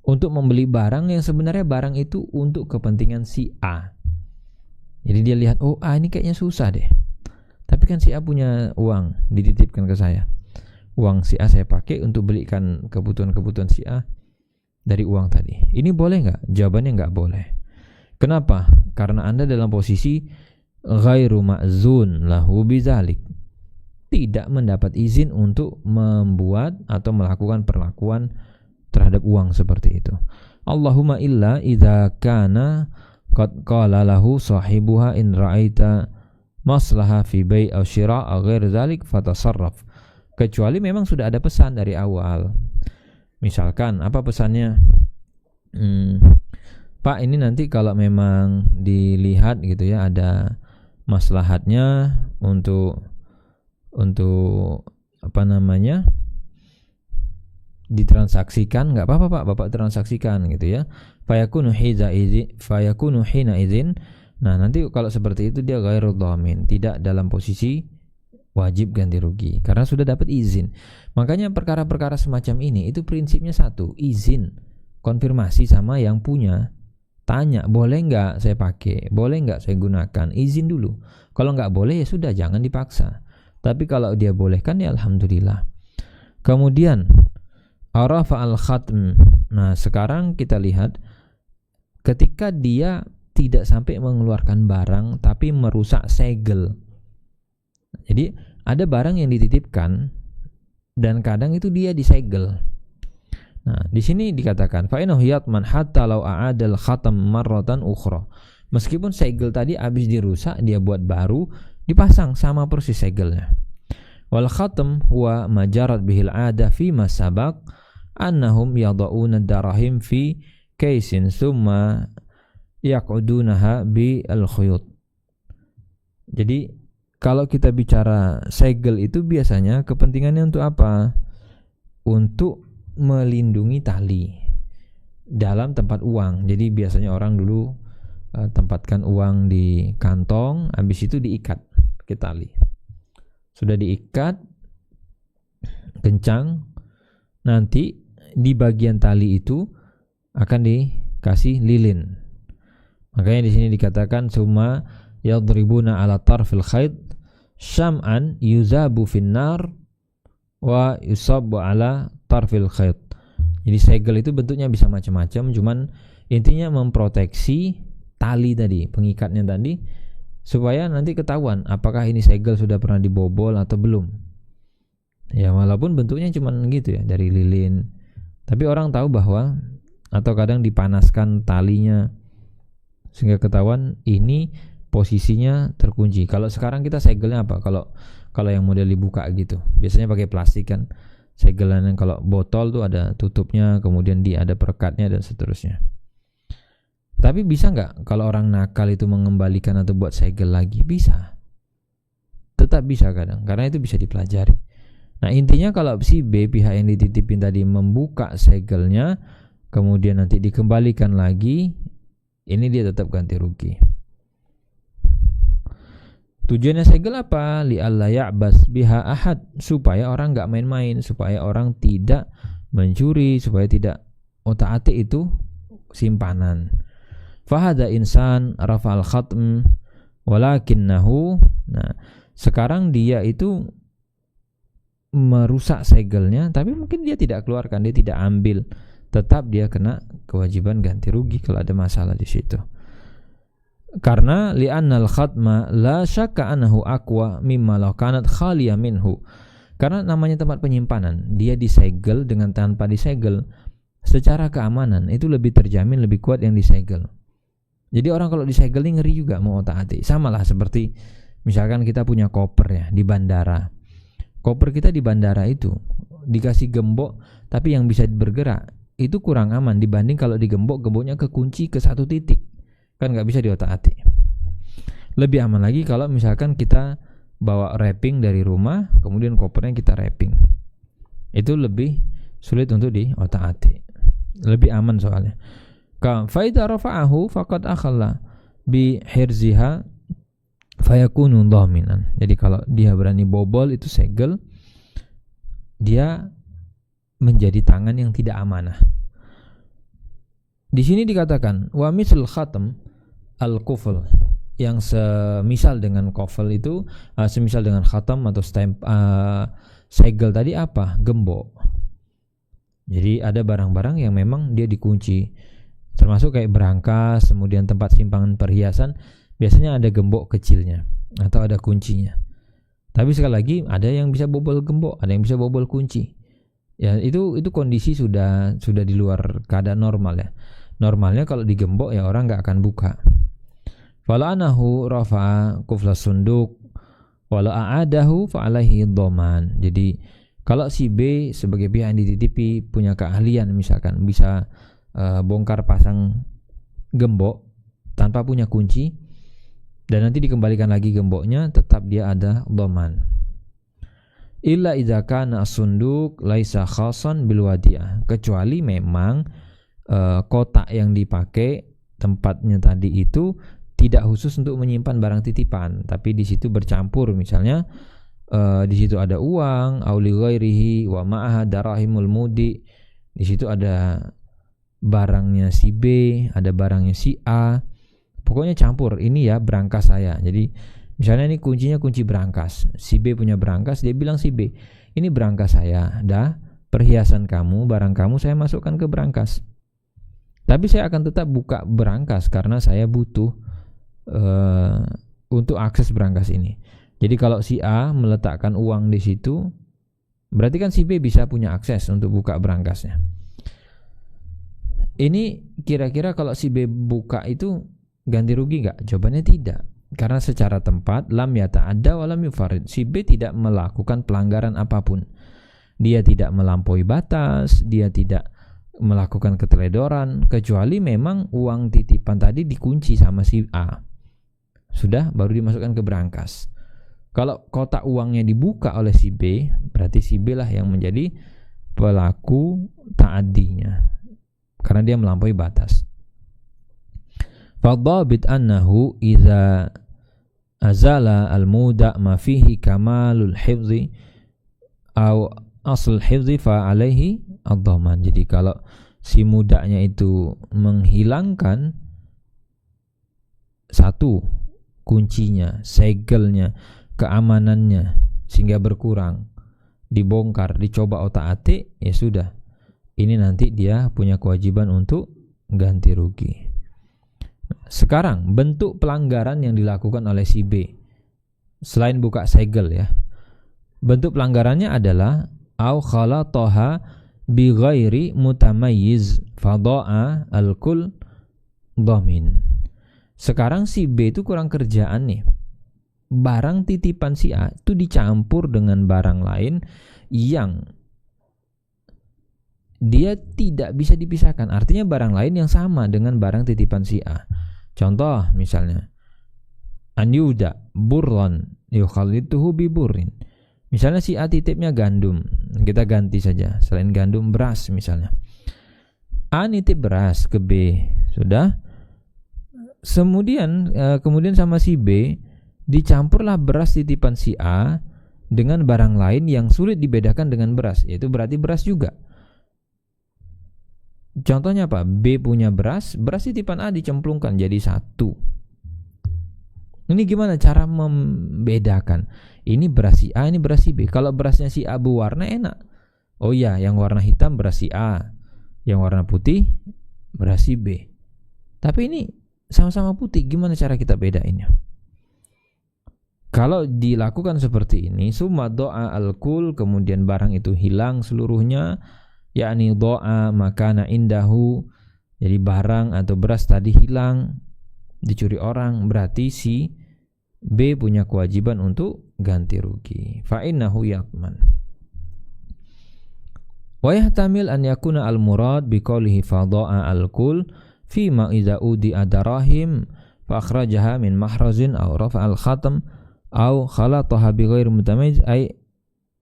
A: untuk membeli barang yang sebenarnya barang itu untuk kepentingan si A. Jadi dia lihat, oh ini kayaknya susah deh. Tapi kan si A punya uang dititipkan ke saya. Uang si A saya pakai untuk belikan kebutuhan-kebutuhan si A dari uang tadi. Ini boleh nggak? Jawabannya nggak boleh. Kenapa? Karena Anda dalam posisi ghairu ma'zun lahu bizalik. Tidak mendapat izin untuk membuat atau melakukan perlakuan terhadap uang seperti itu. Allahumma illa idza kana qad qala lahu sahibuha in ra'aita maslaha fi bai' aw shira' aw ghair dzalik fatasarraf. Kecuali memang sudah ada pesan dari awal. Misalkan apa pesannya? Pak, ini nanti kalau memang dilihat gitu ya ada maslahatnya untuk apa namanya ditransaksikan, nggak apa-apa Pak, Bapak transaksikan gitu ya. Fayakunu hina idzin. Nah, nanti kalau seperti itu dia ghairul dhamin, tidak dalam posisi wajib ganti rugi karena sudah dapat izin. Makanya perkara-perkara semacam ini itu prinsipnya satu, izin, konfirmasi sama yang punya. Tanya, boleh nggak saya pakai, boleh nggak saya gunakan, izin dulu. Kalau nggak boleh ya sudah, jangan dipaksa. Tapi kalau dia bolehkan ya alhamdulillah. Kemudian arafa al-khatm. Nah, sekarang kita lihat ketika dia tidak sampai mengeluarkan barang tapi merusak segel. Jadi ada barang yang dititipkan dan kadang itu dia disegel. Nah, di sini dikatakan fa innahu yatman hatta law a'adal khatam marratan ukhra. Meskipun segel tadi habis dirusak, dia buat baru, dipasang sama persis segelnya. Wal khatam huwa majarat bihil 'ada fi ma sabaq annahum yad'una darahim fi kaisin thumma yaq'udunaha bi al-khuyut. Jadi kalau kita bicara segel itu biasanya kepentingannya untuk apa? Untuk melindungi tali dalam tempat uang. Jadi biasanya orang dulu tempatkan uang di kantong, habis itu diikat ke tali. Sudah diikat kencang, nanti di bagian tali itu akan dikasih lilin. Makanya di sini dikatakan summa yadribuna ala tarfil khayt syam'an yuzabu finnar wa yusabu ala tarfil khayt. Jadi segel itu bentuknya bisa macam-macam, cuman intinya memproteksi tali tadi, pengikatnya tadi, supaya nanti ketahuan apakah ini segel sudah pernah dibobol atau belum. Ya walaupun bentuknya cuman gitu ya, dari lilin, tapi orang tahu bahwa, atau kadang dipanaskan talinya sehingga ketahuan ini posisinya terkunci. Kalau sekarang kita segelnya apa? Kalau yang model dibuka gitu, biasanya pakai plastik kan. Segelan yang kalau botol tuh ada tutupnya, kemudian ada perekatnya dan seterusnya. Tapi bisa nggak kalau orang nakal itu mengembalikan atau buat segel lagi? Bisa. Tetap bisa kadang, karena itu bisa dipelajari. Nah intinya kalau si B, pihak yang dititipin tadi, membuka segelnya, kemudian nanti dikembalikan lagi, ini dia tetap ganti rugi. Tujuannya segel apa? Li'alla ya'bas biha ahad, supaya orang nggak main-main, supaya orang tidak mencuri, supaya tidak otak-atik itu simpanan. Fahada insan rafa'al khatm walakinnahu. Nah, sekarang dia itu merusak segelnya, tapi mungkin dia tidak keluarkan, dia tidak ambil, tetap dia kena kewajiban ganti rugi kalau ada masalah di situ. Karena li'annal khatma la syakka annahu aqwa mimma law kanat khaliya minhu. Karena namanya tempat penyimpanan, dia disegel dengan tanpa disegel, secara keamanan itu lebih terjamin, lebih kuat yang disegel. Jadi orang kalau disegel ini ngeri juga mau otak-atik. Sama lah seperti misalkan kita punya koper ya di bandara. Koper kita di bandara itu dikasih gembok tapi yang bisa bergerak, itu kurang aman dibanding kalau digembok, gemboknya kekunci ke satu titik. Kan nggak bisa diotak-atik. Lebih aman lagi kalau misalkan kita bawa wrapping dari rumah, kemudian kopernya kita wrapping. Itu lebih sulit untuk diotak-atik. Lebih aman soalnya. Fa idza rafa'ahu faqad akhalla bi hirziha fayakunu dhaminan. Jadi kalau dia berani bobol itu segel, dia menjadi tangan yang tidak amanah. Di sini dikatakan wa misl khatam al-kufl, yang semisal dengan kufl itu semisal dengan khatam atau segel tadi apa? Gembok. Jadi ada barang-barang yang memang dia dikunci, termasuk kayak berangkas, kemudian tempat simpangan perhiasan, biasanya ada gembok kecilnya atau ada kuncinya. Tapi sekali lagi ada yang bisa bobol gembok, ada yang bisa bobol kunci. Ya itu kondisi sudah di luar keadaan normal ya. Normalnya kalau digembok ya orang nggak akan buka. Fala anahu rafa'a kufla sunduk wala a'adahu fa'alaihi dhaman. Jadi kalau si B sebagai pihak yang dititipi punya keahlian, misalkan bisa bongkar pasang gembok tanpa punya kunci dan nanti dikembalikan lagi gemboknya, tetap dia ada dhaman. Illa idza kana as-sunduk laisa khasan bil wadi'ah, kecuali memang kotak yang dipakai tempatnya tadi itu tidak khusus untuk menyimpan barang titipan, tapi di situ bercampur, misalnya di situ ada uang, auli ghairihi wa ma'aha darahimul mudi, di situ ada barangnya si B, ada barangnya si A, pokoknya campur. Ini ya berangkas saya. Jadi misalnya ini kuncinya kunci berangkas, si B punya berangkas, dia bilang si B, ini berangkas saya, dah perhiasan kamu, barang kamu saya masukkan ke berangkas. Tapi saya akan tetap buka berangkas karena saya butuh untuk akses berangkas ini. Jadi kalau si A meletakkan uang di situ, berarti kan si B bisa punya akses untuk buka berangkasnya. Ini kira-kira kalau si B buka itu ganti rugi nggak? Jawabannya tidak. Karena secara tempat lam yata'adda wa lam yufarid. Si B tidak melakukan pelanggaran apapun. Dia tidak melampaui batas, dia tidak melakukan keteledoran, kecuali memang uang titipan tadi dikunci sama si A. Sudah baru dimasukkan ke berangkas. Kalau kotak uangnya dibuka oleh si B, berarti si B lah yang menjadi pelaku ta'addinya, karena dia melampaui batas. Fadhabit annahu idza azala al-muda ma fihi kamalul hifzi aw asl hifzi fa alaihi ad-dhaman. Jadi kalau si mudanya itu menghilangkan satu kuncinya, segelnya, keamanannya sehingga berkurang, dibongkar, dicoba otak-atik, ya sudah. Ini nanti dia punya kewajiban untuk ganti rugi. Sekarang bentuk pelanggaran yang dilakukan oleh si B selain buka segel ya. Bentuk pelanggarannya adalah au khalataha bi ghairi mutamayyiz fada'a al-kull dhamin. Sekarang si B itu kurang kerjaan nih. Barang titipan si A itu dicampur dengan barang lain yang dia tidak bisa dipisahkan. Artinya barang lain yang sama dengan barang titipan si A. Contoh misalnya anyuda burron yukhalituhu bi burrin. Misalnya si A titipnya gandum, kita ganti saja, selain gandum beras misalnya. A nitip beras ke B, sudah. Kemudian sama si B dicampurlah beras titipan si A dengan barang lain yang sulit dibedakan dengan beras, yaitu berarti beras juga. Contohnya apa? B punya beras titipan A dicemplungkan jadi satu. Ini gimana cara membedakan? Ini beras si A, ini beras si B. Kalau berasnya si A berwarna enak. Oh iya, yang warna hitam beras si A, yang warna putih beras si B. Tapi ini sama-sama putih, gimana cara kita bedainnya? Kalau dilakukan seperti ini, summa doa al-kul, kemudian barang itu hilang seluruhnya, yakni doa makana indahu, jadi barang atau beras tadi hilang, dicuri orang, berarti si B punya kewajiban untuk ganti rugi. Fa innahu yatman. Wa yahtamil an yakuna al-murad biqaulihi fada'a al-kul fi ma idza udi adarahim fa akhrajaha min mahrazin aw rafa al-khatam aw khalataha bighairi mutamayyiz ay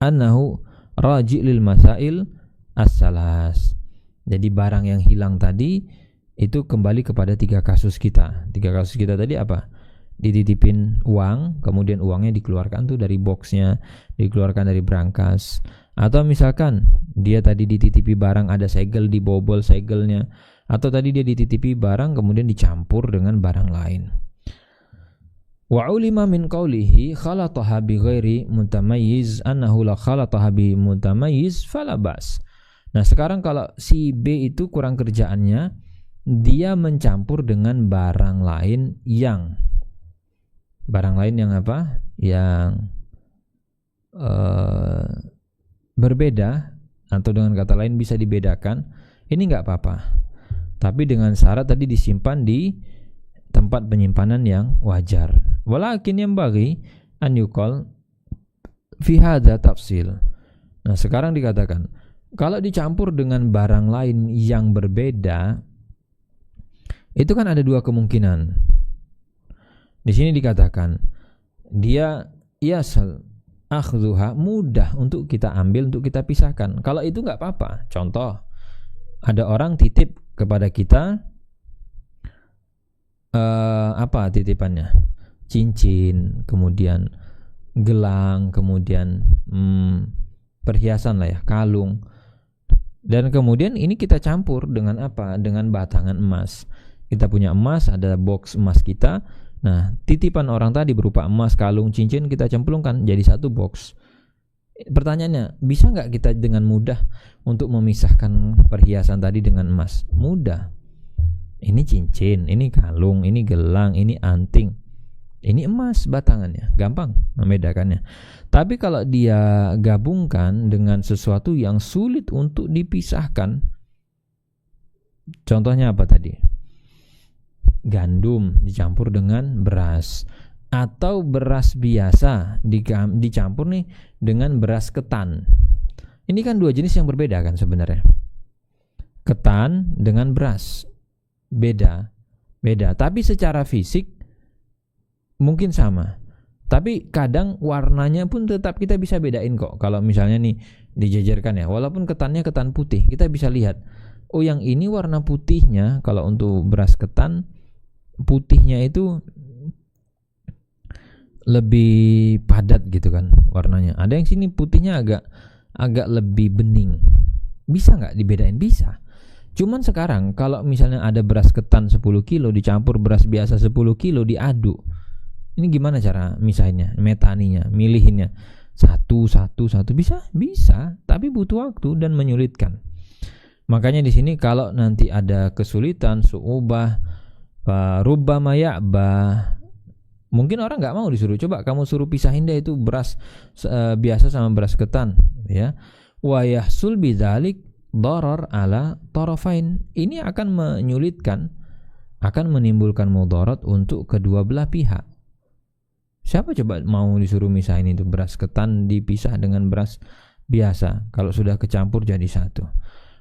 A: annahu raji' lil masail as-salas. Jadi barang yang hilang tadi itu kembali kepada 3 kasus kita. 3 kasus kita tadi apa? Dititipin uang, kemudian uangnya dikeluarkan tuh dari boxnya, dikeluarkan dari brankas. Atau misalkan dia tadi dititipi barang, ada segel, dibobol segelnya. Atau tadi dia dititipi barang kemudian dicampur dengan barang lain. Wa ulima min qawlihi khalataha bi ghairi mutamayyiz annahu la khalataha bi mutamayyiz fala bas. Nah, sekarang kalau si B itu kurang kerjaannya, dia mencampur dengan barang lain yang apa? Yang berbeda, atau dengan kata lain bisa dibedakan. Ini nggak apa-apa. Tapi dengan syarat tadi disimpan di tempat penyimpanan yang wajar. Walakin yang bagi an yuqal fi hadza tafsil. Nah, sekarang dikatakan kalau dicampur dengan barang lain yang berbeda, itu kan ada 2 kemungkinan. Di sini dikatakan dia yasal akhdhuha, mudah untuk kita ambil, untuk kita pisahkan. Kalau itu nggak apa-apa. Contoh, ada orang titip kepada kita apa titipannya? Cincin, kemudian gelang, kemudian perhiasan lah ya, kalung. Dan kemudian ini kita campur dengan apa? Dengan batangan emas. Kita punya emas, ada box emas kita. Nah, titipan orang tadi berupa emas, kalung, cincin, kita cemplungkan jadi 1 box. Pertanyaannya, bisa nggak kita dengan mudah untuk memisahkan perhiasan tadi dengan emas? Mudah. Ini cincin, ini kalung, ini gelang, ini anting, ini emas batangannya, gampang membedakannya. Tapi kalau dia gabungkan dengan sesuatu yang sulit untuk dipisahkan, contohnya apa tadi? Gandum dicampur dengan beras, atau beras biasa dicampur nih dengan beras ketan. Ini kan 2 jenis yang berbeda kan sebenarnya. Ketan dengan beras beda, tapi secara fisik mungkin sama. Tapi kadang warnanya pun tetap kita bisa bedain kok. Kalau misalnya nih dijajarkan ya, walaupun ketannya ketan putih, kita bisa lihat, oh yang ini warna putihnya, kalau untuk beras ketan putihnya itu lebih padat gitu kan warnanya. Ada yang sini putihnya agak lebih bening. Bisa nggak dibedain? Bisa. Cuman sekarang kalau misalnya ada beras ketan 10 kilo dicampur beras biasa 10 kilo diaduk, ini gimana cara misahinnya, metaninya, milihinnya? Satu bisa, tapi butuh waktu dan menyulitkan. Makanya di sini kalau nanti ada kesulitan, su'ubah, rubbama ya'bah, mungkin orang nggak mau disuruh, coba kamu suruh pisahin deh itu beras biasa sama beras ketan, ya. Wa yahsul bidzalik darar ala tarafain. Ini akan menyulitkan, akan menimbulkan mudarat untuk kedua belah pihak. Siapa coba mau disuruh misahin itu beras ketan dipisah dengan beras biasa kalau sudah kecampur jadi 1.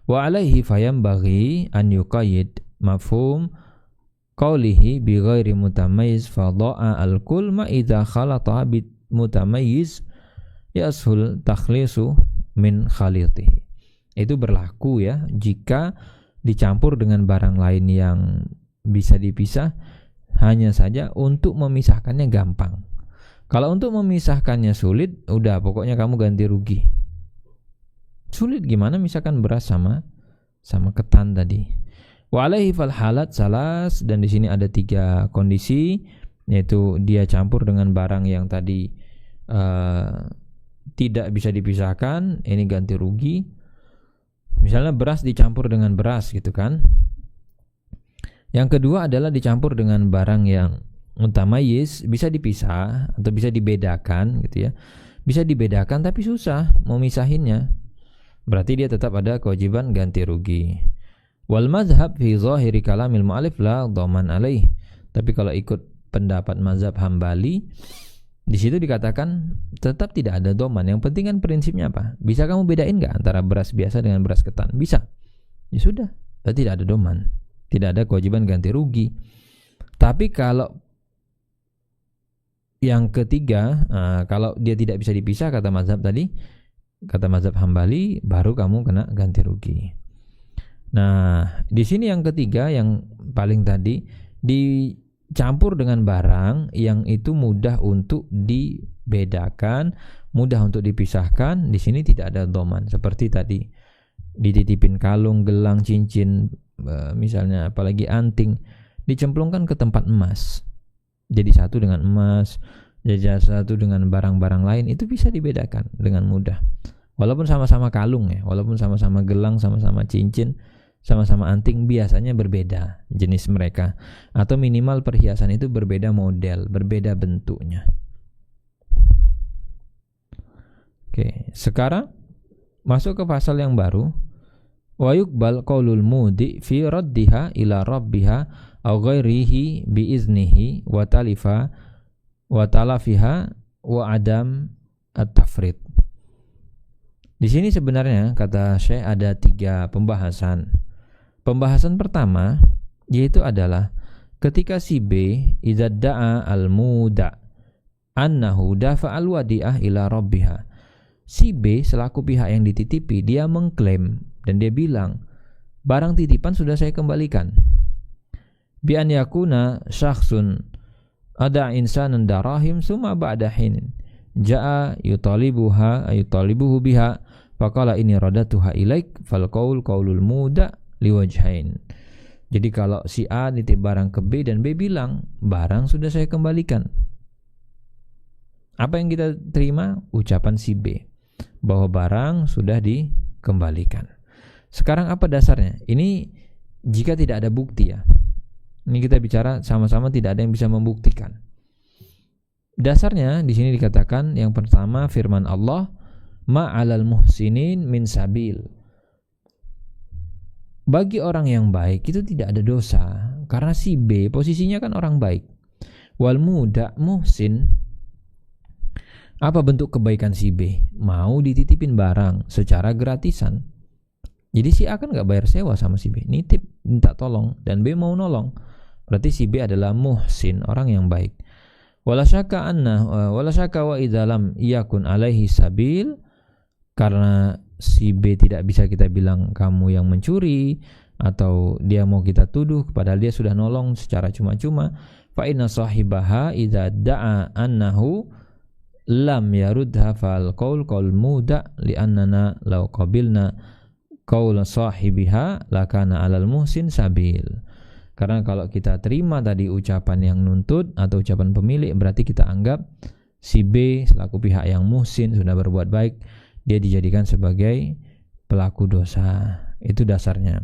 A: Wa alaihi fayambaghi an yuqayyid mafhum qawlihi bi ghairi mutamayyiz fada'a al-kull ma idza khalata bi mutamayyiz yashul takhlisu min khalitihi. Itu berlaku ya jika dicampur dengan barang lain yang bisa dipisah, hanya saja untuk memisahkannya gampang. Kalau untuk memisahkannya sulit, udah pokoknya kamu ganti rugi. Sulit gimana misalkan beras sama ketan tadi. Wa alaihi fal halat salas, dan di sini ada 3 kondisi, yaitu dia campur dengan barang yang tadi tidak bisa dipisahkan, ini ganti rugi. Misalnya beras dicampur dengan beras gitu kan. Yang kedua adalah dicampur dengan barang yang mutamayyiz, bisa dipisah atau bisa dibedakan gitu ya. Bisa dibedakan tapi susah mau misahinnya. Berarti dia tetap ada kewajiban ganti rugi. Wal mazhab fi zahiri kalamil mu'alif la dhaman alaih. Tapi kalau ikut pendapat mazhab Hambali, di situ dikatakan tetap tidak ada dhaman. Yang penting kan prinsipnya apa? Bisa kamu bedain enggak antara beras biasa dengan beras ketan? Bisa. Ya sudah, berarti tidak ada dhaman. Tidak ada kewajiban ganti rugi. Tapi kalau yang ketiga, kalau dia tidak bisa dipisah kata mazhab tadi, kata mazhab Hambali, baru kamu kena ganti rugi. Nah, di sini yang ketiga yang paling tadi dicampur dengan barang yang itu mudah untuk dibedakan, mudah untuk dipisahkan. Di sini tidak ada dhaman. Seperti tadi dititipin kalung, gelang, cincin, misalnya apalagi anting, dicemplungkan ke tempat emas. Jadi satu dengan emas, jadi satu dengan barang-barang lain, itu bisa dibedakan dengan mudah. Walaupun sama-sama kalung ya, walaupun sama-sama gelang, sama-sama cincin, sama-sama anting, biasanya berbeda jenis mereka. Atau minimal perhiasan itu berbeda model, berbeda bentuknya. Oke, sekarang masuk ke pasal yang baru. Wa yuqbal qaulul mudi fi raddiha ila rabbiha aw ghairihi bi iznihi wa talifa wa talafiha wa adam at-tafrid. Di sini sebenarnya kata Syekh ada 3 pembahasan. Pembahasan pertama yaitu adalah ketika si B idza da'a al-muda annahu dafa'al wadi'ah ila rabbiha. Si B selaku pihak yang dititipi, dia mengklaim dan dia bilang, barang titipan sudah saya kembalikan. Bi an yakuna syakhsun ada insanan darahim summa ba'da hin jaa yutalibuhu biha faqala ini radatuha ilaik fal qaul qaulul muda liwajhain. Jadi kalau si A nitip barang ke B dan B bilang, barang sudah saya kembalikan. Apa yang kita terima? Ucapan si B bahwa barang sudah dikembalikan. Sekarang apa dasarnya? Ini jika tidak ada bukti ya. Ini kita bicara sama-sama tidak ada yang bisa membuktikan. Dasarnya di sini dikatakan yang pertama firman Allah, ma'alal muhsinin min sabil. Bagi orang yang baik itu tidak ada dosa karena si B posisinya kan orang baik. Wal muda muhsin, apa bentuk kebaikan si B? Mau dititipin barang secara gratisan. Jadi si A kan gak bayar sewa sama si B, nitip, minta tolong, dan B mau nolong. Berarti si B adalah muhsin, orang yang baik. Wala syaka wa idza lam yakun alaihi sabil, karena si B tidak bisa kita bilang kamu yang mencuri atau dia mau kita tuduh padahal dia sudah nolong secara cuma-cuma. Fa inna sahibaha idza da'a annahu lam yarudha fal qaul qaul muda li annana law qabilna qaul sahibiha lakana alal muhsin sabil. Karena kalau kita terima tadi ucapan yang nuntut atau ucapan pemilik, berarti kita anggap si B selaku pihak yang muhsin sudah berbuat baik, dia dijadikan sebagai pelaku dosa. Itu dasarnya.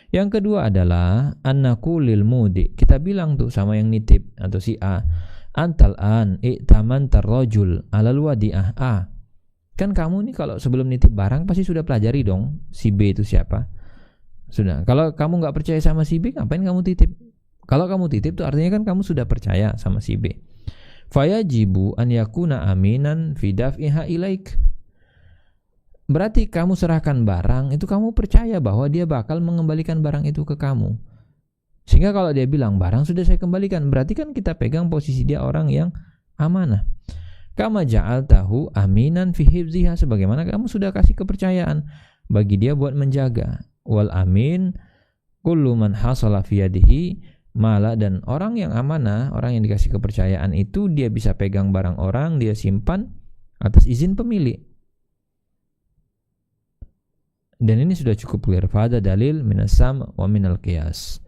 A: Yang kedua adalah annaku lil mudi. Kita bilang tuh sama yang nitip atau si A, antal an i'taman tarrajul alal wadi'ah A. Kan kamu nih kalau sebelum nitip barang pasti sudah pelajari dong si B itu siapa. Sudah. Kalau kamu nggak percaya sama si B, ngapain kamu titip? Kalau kamu titip tuh artinya kan kamu sudah percaya sama si B. Fayajibu an yakuna aminan fi daf'iha ilaik. Berarti kamu serahkan barang itu kamu percaya bahwa dia bakal mengembalikan barang itu ke kamu. Sehingga kalau dia bilang barang sudah saya kembalikan, berarti kan kita pegang posisi dia orang yang amanah. Kama ja'altahu aminan fi hifziha, sebagaimana kamu sudah kasih kepercayaan bagi dia buat menjaga. Wal amin kullu man hasala fi yadihi mala, dan orang yang amanah, orang yang dikasih kepercayaan itu dia bisa pegang barang orang, dia simpan atas izin pemilik. Dan ini sudah cukup clear. Fada dalil minasam wa minal qiyas,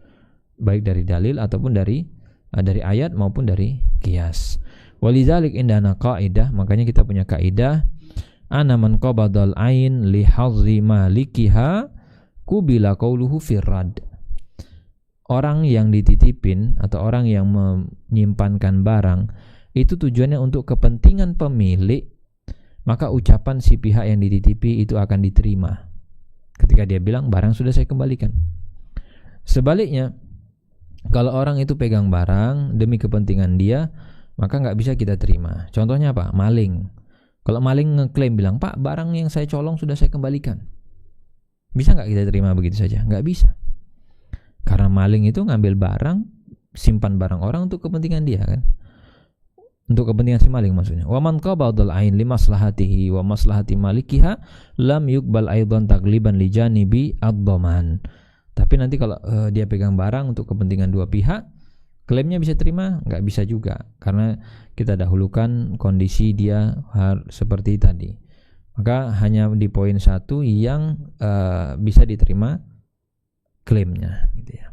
A: baik dari dalil ataupun dari ayat maupun dari qiyas. Walidzalik indana qaidah, makanya kita punya kaidah, ana man qabadal ain li hadzi malikiha kubila qauluhu firrad. orang yang dititipin atau orang yang menyimpankan barang itu tujuannya untuk kepentingan pemilik, maka ucapan si pihak yang dititipi itu akan diterima ketika dia bilang barang sudah saya kembalikan. Sebaliknya, kalau orang itu pegang barang demi kepentingan dia, maka nggak bisa kita terima. Contohnya apa? Maling. Kalau maling ngeklaim bilang, Pak, barang yang saya colong sudah saya kembalikan, bisa nggak kita terima begitu saja? Nggak bisa. Karena maling itu ngambil barang, simpan barang orang untuk kepentingan dia kan, untuk kepentingan si maling maksudnya. Wa man qabadal ain li maslahatihi wa maslahati malikiha lam yuqbal aidan tagliban li janibi ad-dhaman. Tapi nanti kalau dia pegang barang untuk kepentingan dua pihak, klaimnya bisa terima? Nggak bisa juga, karena kita dahulukan kondisi dia seperti tadi. Maka hanya di poin 1 yang bisa diterima klaimnya gitu ya.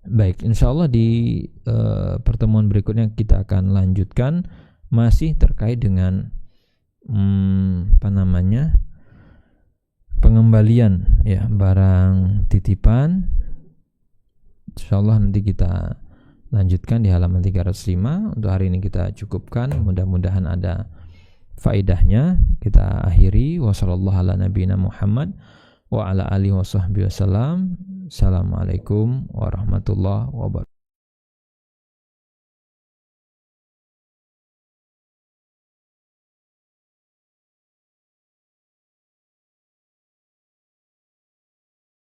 A: Baik, insya Allah di pertemuan berikutnya kita akan lanjutkan masih terkait dengan pengembalian ya barang titipan. Insya Allah nanti kita lanjutkan di halaman 305. Untuk hari ini kita cukupkan, mudah-mudahan ada faedahnya. Kita akhiri. Wassallallahu ala nabiyina Muhammad wa ala alihi wa sahbihi wasallam. Assalamualaikum warahmatullahi wabarakatuh.